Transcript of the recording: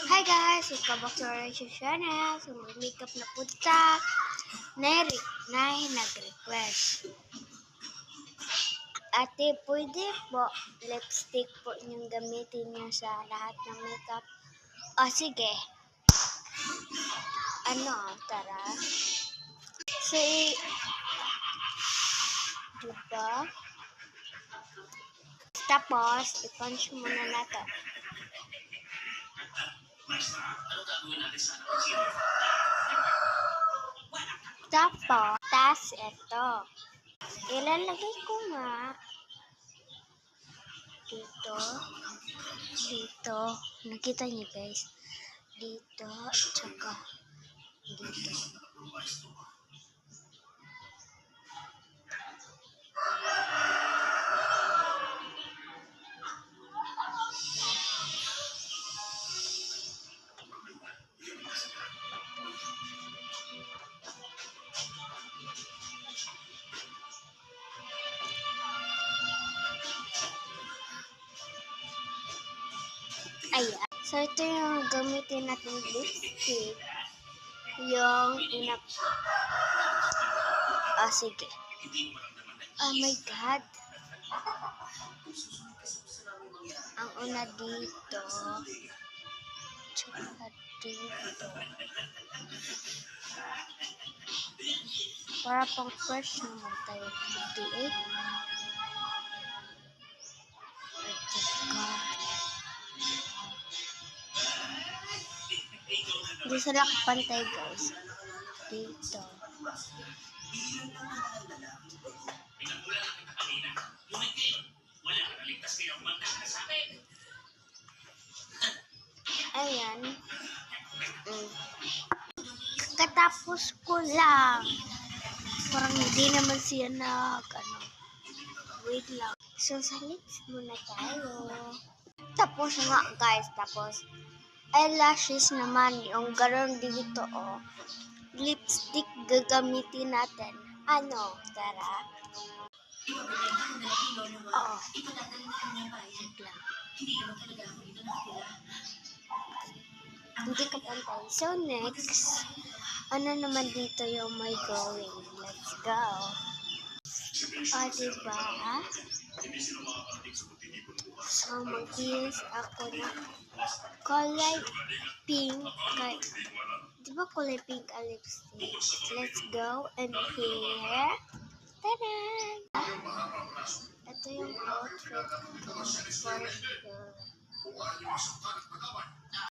Hi guys! Welcome back to our YouTube channel. So, mag-makeup na po ta. Nag-request. Ate, pwede po lipstick po yung gamitin niyo sa lahat ng makeup? O, sige. Tara. So, diba? Tapos, i-punch muna natin. Tapos, ito. Ilalagay ko nga dito. Nakita niyo guys? Dito, tsaka dito. Ayan. So, ito yung gamitin natin lipstick. Yung sige. Oh my God. Ang una dito. Tsaka dito. Para pang fresh naman tayo. 58. At tsaka hindi sila kapantay guys. Dito. Ayan. Katapos ko lang. Parang hindi naman siya wait lang. So, sa lips muna tayo. Tapos nga guys, tapos eyelashes naman yung gano'n dito lipstick gagamitin natin. Tara. Hindi ka pantay. So next, naman dito yung my going. Let's go. Diba? So mag-use ako na kulay pink. Diba kulay pink ang lipstick? Let's go. And here, tada! Ito yung outfit ko for sure.